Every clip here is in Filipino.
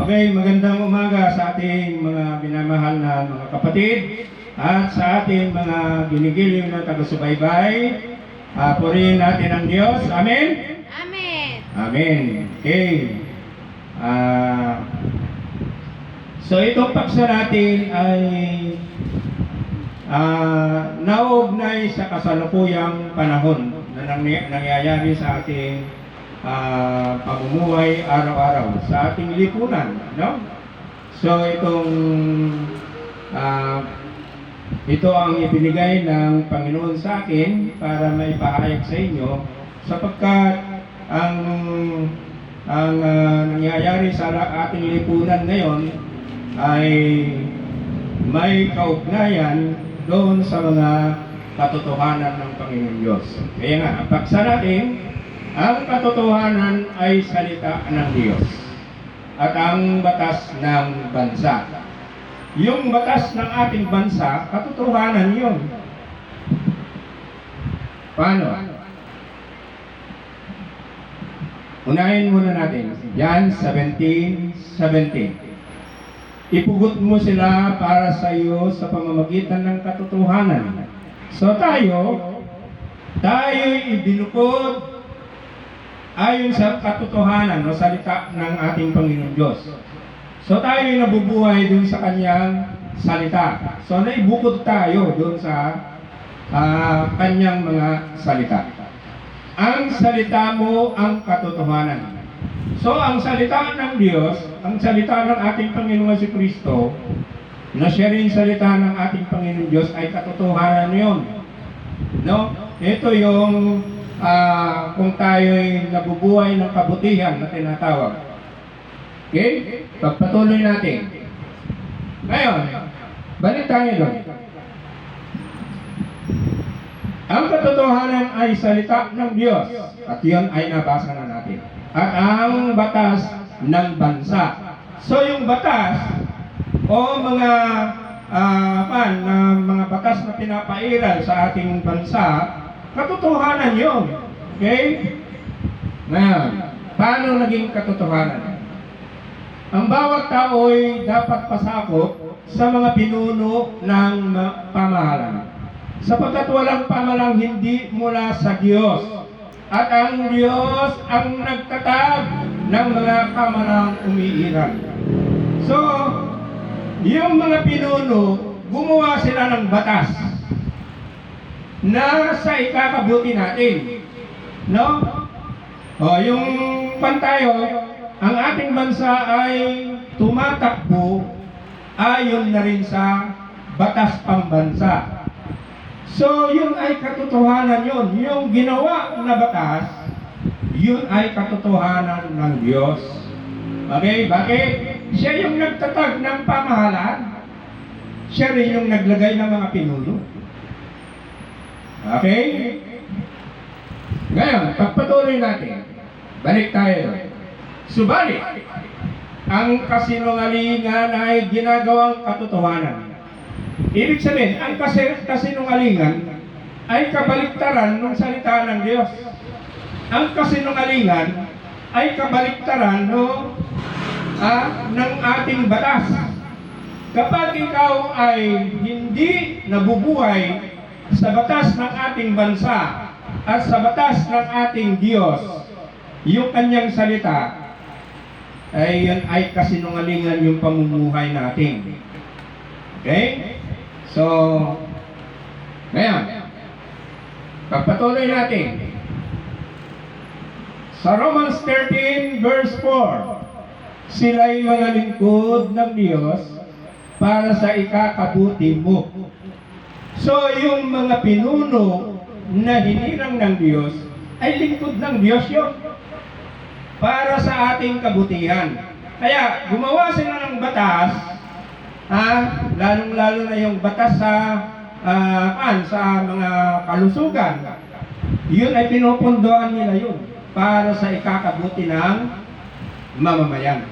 Okay, magandang umaga sa ating mga minamahal na mga kapatid at sa ating mga ginigiliw na taga-subaybay. Purihin natin ang Diyos. Amen? Amen. Amen. Okay. So itong paksa natin ay nauugnay sa kasalukuyang panahon na nangyayari sa ating pamumuhay araw-araw sa ating lipunan, no? So ito ang ibinigay ng Panginoon sa akin para maipahayag sa inyo sapagkat ang nangyayari sa ating lipunan ngayon ay may kaugnayan doon sa mga katotohanan ng Panginoon Diyos. Kaya nga, ang paksa natin, ang katotohanan ay salita ng Diyos at ang batas ng bansa. Yung batas ng ating bansa, katotohanan yun. Paano? Unahin muna natin. John 17:17. Ipugot mo sila para sa iyo sa pamamagitan ng katotohanan. So tayo ibinukod ayon sa katotohanan o salita ng ating Panginoon Diyos. So tayo nabubuhay dun sa kanyang salita. So naibukod tayo dun sa kanyang mga salita. Ang salita mo ang katotohanan. So ang salita ng Diyos, ang salita ng ating Panginoon si Kristo, na siya rin salita ng ating Panginoon Diyos ay katotohanan yun. No? Ito yung kung tayo'y nabubuhay ng kabutihan na tinatawag. Okay? Pagpatuloy natin. Ngayon, balik tayo doon. Ang katotohanan ay salita ng Diyos at yun ay nabasa na natin. At ang batas ng bansa. So yung batas o mga mga batas na pinapairal sa ating bansa, katotohanan yun. Okay? Ngayon, paano naging katotohanan? Ang bawat tao ay dapat pasakop sa mga pinuno ng pamahalaan. Sapagkat walang pamahalang hindi mula sa Diyos. At ang Diyos ang nagtatag ng mga pamahalang umiiral. So, yung mga pinuno, gumawa sila ng batas na sa ikakabuti natin. No? Yung pantayo, ang ating bansa ay tumatakbo ayon na rin sa batas pambansa. So, yun ay katotohanan yun. Yung ginawa na batas, yun ay katotohanan ng Diyos. Okay? Bakit? Siya yung nagtatag ng pamahalaan. Siya rin yung naglagay ng mga pinuno. Okay? Ngayon, pagpatuloy natin, balik tayo. Subalit, ang kasinungalingan ay ginagawang katotohanan. Ibig sabihin, ang kasinungalingan ay kabaliktaran ng salita ng Diyos. Ang kasinungalingan ay kabaliktaran ng ating batas. Kapag ikaw ay hindi nabubuhay sa batas ng ating bansa at sa batas ng ating Diyos, yung kanyang salita, ay yun ay kasinungalingan yung pamumuhay natin. Okay? So, ngayon, pagpatuloy natin. Sa Romans 13 verse 4, sila'y mga lingkod ng Diyos para sa ikakabuti mo. So, yung mga pinuno na hinirang ng Diyos, ay lingkod ng Diyos yun. Para sa ating kabutihan. Kaya, gumawa sila ng batas, lalong-lalo na yung batas sa mga kalusugan. Yun ay pinupundoan nila yun para sa ikakabuti ng mamamayan.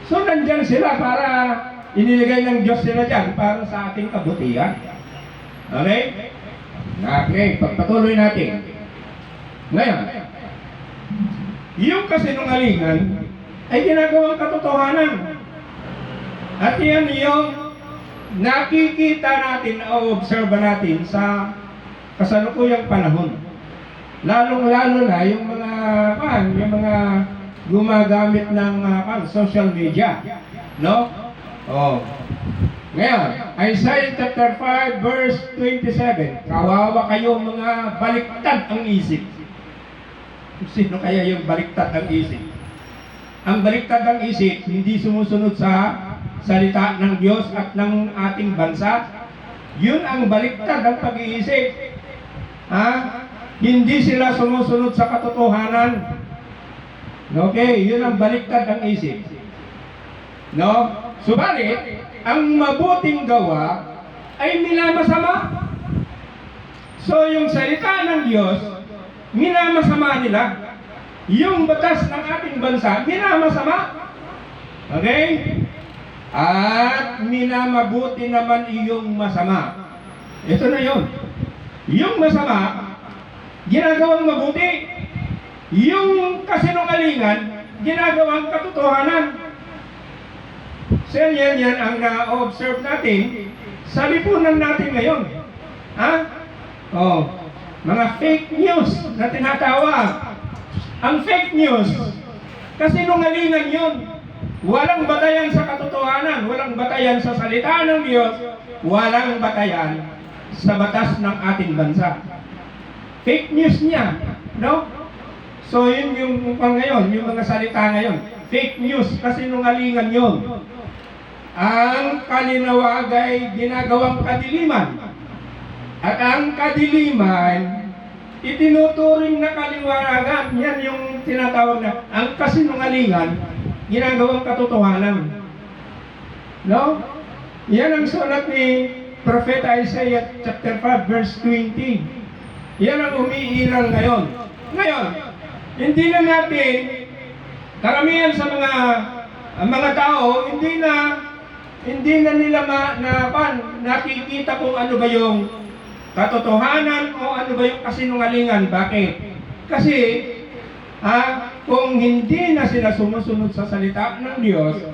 So, nandyan sila para iniligay ng Diyos sila dyan para sa ating kabutihan. Okay? Okay, pagpatuloy natin. Ngayon, yung kasinungalingan ay ginagawang katotohanan. At yan yung nakikita natin o obserba natin sa kasalukuyang panahon. Lalong-lalo na yung mga gumagamit ng social media, no? Oh. Ngayon, Isaiah chapter 5 verse 27. Kawawa kayo mga baliktad ang isip. Sino kaya yung baliktad ang isip? Ang baliktad ang isip, hindi sumusunod sa salita ng Diyos at ng ating bansa. Yun ang baliktad ang pag-iisip. Hindi sila sumusunod sa katotohanan. Okay, yun ang baliktad ang isip. No? Subalit, ang mabuting gawa ay minamasama. So, yung salita ng Diyos, minamasama nila. Yung batas ng ating bansa, minamasama. Okay? At minamabuti naman iyong masama. Ito na yun. Yung masama, ginagawang mabuti. Yung kasinungalingan, ginagawang katotohanan. So yan ang na-observe natin sa lipunan natin ngayon. Mga fake news na tinatawag. Ang fake news, kasinungalingan yun. Walang batayan sa katotohanan, walang batayan sa salita ng Diyos, walang batayan sa batas ng ating bansa. Fake news niya, no? So yun yung ngayon, yung mga salita ngayon. Fake news, kasinungalingan yun. Ang kalinawag ay ginagawang kadiliman. At ang kadiliman, itinuturing na kaliwanagan. Yan yung tinatawag na, ang kasinungalingan, ginagawang katotohanan. No? Yan ang sulat ni Propeta Isaiah chapter 5 verse 20. Yan ang umiiral ngayon. Ngayon, hindi na natin, karamihan sa mga tao, hindi na nila nakikita kung ano ba yung katotohanan o ano ba yung kasinungalingan. Bakit? Kasi kung hindi na sila sumusunod sa salita ng Diyos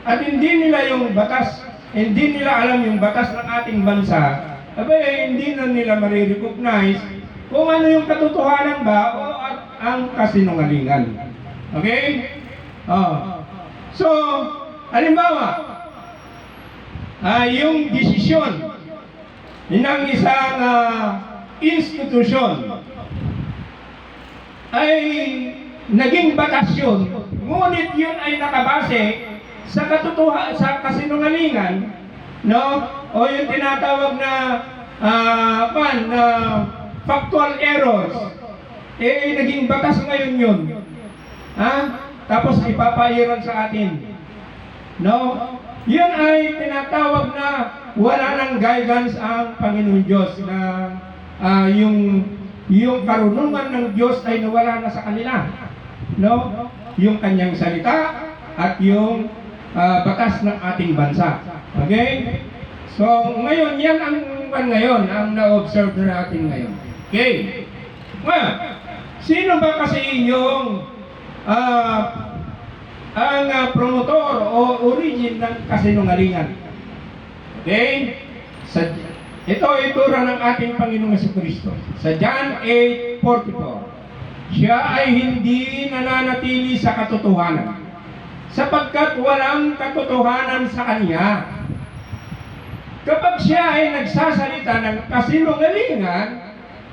at hindi nila yung batas, hindi nila alam yung batas ng ating bansa, hindi na nila marirecognize kung ano yung katotohanan ba o ang kasinungalingan. Okay? So, halimbawa, yung desisyon ng isang institusyon ay naging batas yun, ngunit yun ay nakabase sa sa kasinungalingan, no? O yung tinatawag na factual errors, naging batas ngayon yun. Tapos ipapairal sa atin, no? Yun ay tinatawag na wala nang guidance ang Panginoon Diyos, na yung karunungan ng Diyos ay nawala na sa kanila, no? Yung kanyang salita at yung batas ng ating bansa. Okay? So ngayon, yan ang na-observe na natin ngayon. Okay? Well, sino ba kasi yung ang promotor o origin ng kasinungalingan? Okay? Ito ay itura ng ating Panginoong Jesucristo. Sa John 8:44, siya ay hindi nananatili sa katotohanan, sapagkat walang katotohanan sa kanya. Kapag siya ay nagsasalita ng kasinungalingan,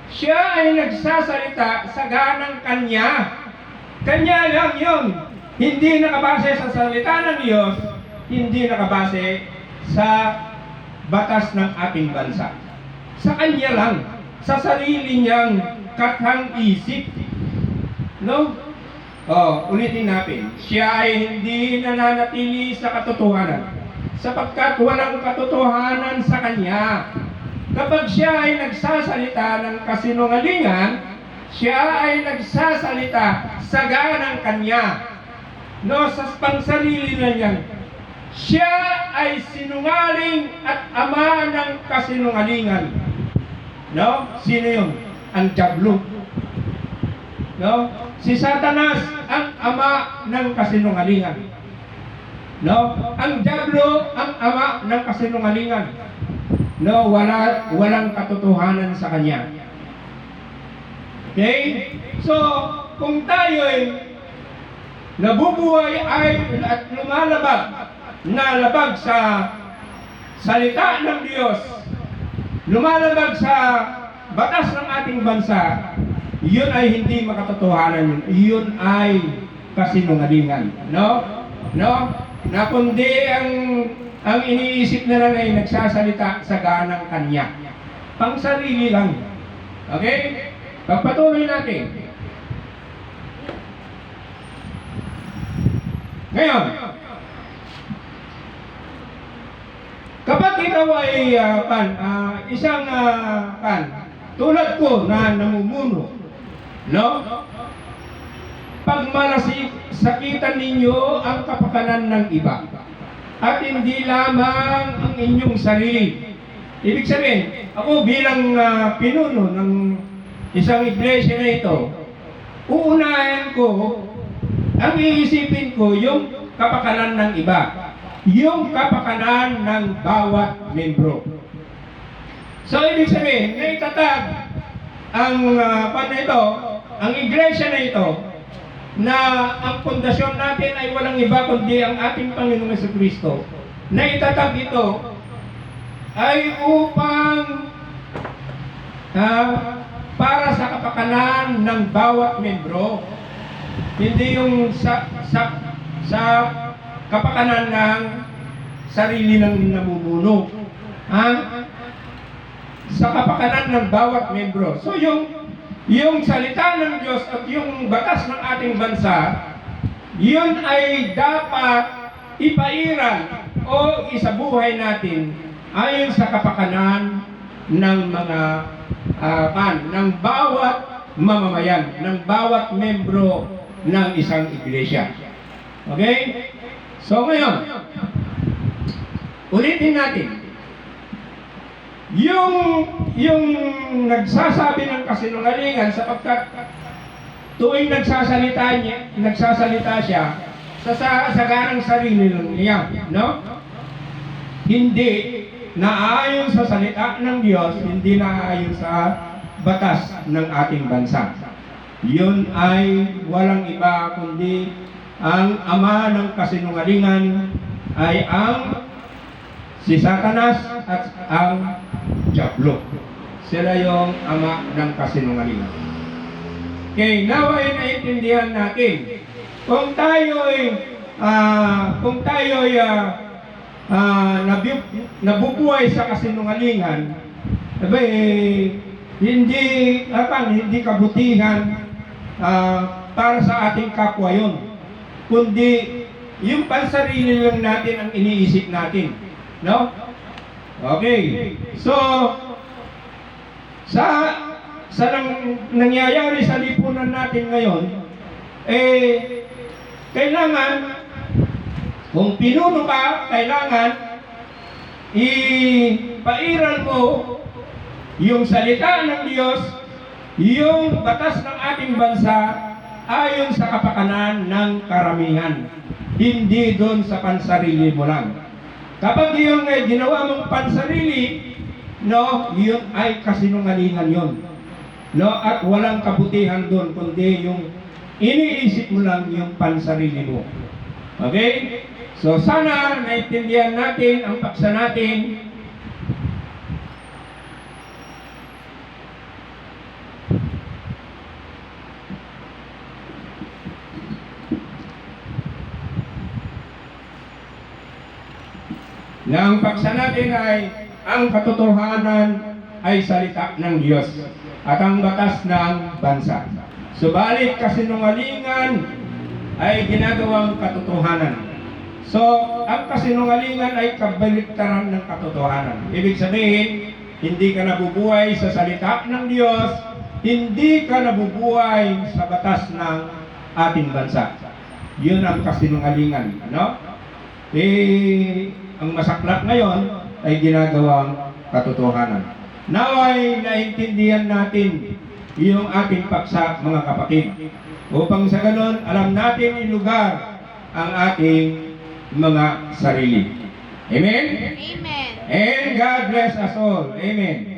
siya ay nagsasalita sa ganang kanya. Kanya lang yun. Hindi nakabase sa salita ng Diyos, hindi nakabase sa batas ng ating bansa. Sa kanya lang, sa sarili niyang kathang isip. No? Ulitin natin. Siya ay hindi nananatili sa katotohanan, sapagkat walang katotohanan sa kanya. Kapag siya ay nagsasalita ng kasinungalingan, siya ay nagsasalita sa ganang kanya. No, sa pansarili na niyan. Siya ay sinungaling at ama ng kasinungalingan. No? Sino yun? Ang diablo. No? Si Satanas ang ama ng kasinungalingan. No? Ang diablo ang ama ng kasinungalingan. No, walang katotohanan sa kanya. Okay? So, kung tayo ay nabubuhay at lumalabag sa salita ng Diyos, lumalabag sa batas ng ating bansa, yun ay hindi makatotohanan, yun ay kasinungalingan. No? No? Na kundi ang iniisip na lang ay nagsasalita sa ganang kanya. Pang sarili lang. Okay? Pagpatuloy natin. Ngayon, kapag ikaw ay tulad ko na namumuno, no? Pag malasakitan ninyo ang kapakanan ng iba, at hindi lamang ang inyong sarili. Ibig sabihin, ako bilang pinuno ng isang iglesia na ito, uunahin ko, ang iisipin ko yung kapakanan ng iba, yung kapakanan ng bawat membro. So, ibig sabihin, naitatag ang ang iglesia na ito, na ang pundasyon natin ay walang iba kundi ang ating Panginoong Jesucristo, na itatag ito ay upang para sa kapakanan ng bawat membro, hindi yung sa kapakanan ng sarili ng namumuno, sa kapakanan ng bawat membro. So yung salita ng Diyos at yung batas ng ating bansa, yun ay dapat ipairal o isabuhay natin ayon sa kapakanan ng mga ng bawat mamamayan, ng bawat membro ng isang iglesia. Okay? So ngayon, ulitin natin. Yung nagsasabi ng kasinungalingan sapagkat tuwing nagsasalita siya sa ganang sarili niya, no? Hindi naayon sa salita ng Diyos, hindi naayon sa batas ng ating bansa. Yun ay walang iba kundi ang ama ng kasinungalingan ay ang si Satanas at ang diablo. Sila yung ama ng kasinungalingan. Okay, naway naiintindihan natin. Kung tayo'y nabubuhay sa kasinungalingan, hindi kabutihan para sa ating kapwa yun, kundi yung pansarili lang natin ang iniisip natin. No? Okay. So, sa nangyayari sa lipunan natin ngayon, kailangan, kung pinuno ka, kailangan ipairal mo yung salita ng Diyos, yung batas ng ating bansa, ayon sa kapakanan ng karamihan. Hindi doon sa pansarili mo lang. Kapag yung ginawa mong pansarili, no, yun ay kasinungalingan yun. No, at walang kabutihan doon, kundi yung iniisip mo lang yung pansarili mo. Okay? So sana naintindihan natin ang paksa natin. Na ang paksa natin ay ang katotohanan ay salita ng Diyos at ang batas ng bansa. Subalit kasinungalingan ay ginagawang katotohanan. So, ang kasinungalingan ay kabaliktaran ng katotohanan. Ibig sabihin, hindi ka nabubuhay sa salita ng Diyos, hindi ka nabubuhay sa batas ng ating bansa. Yun ang kasinungalingan. Ano? Ang masaklap ngayon ay ginagawang katotohanan. Naway naintindihan natin yung ating paksa, mga kapatid. Upang sa ganun, alam natin yung lugar ang ating mga sarili. Amen? Amen. And God bless us all. Amen.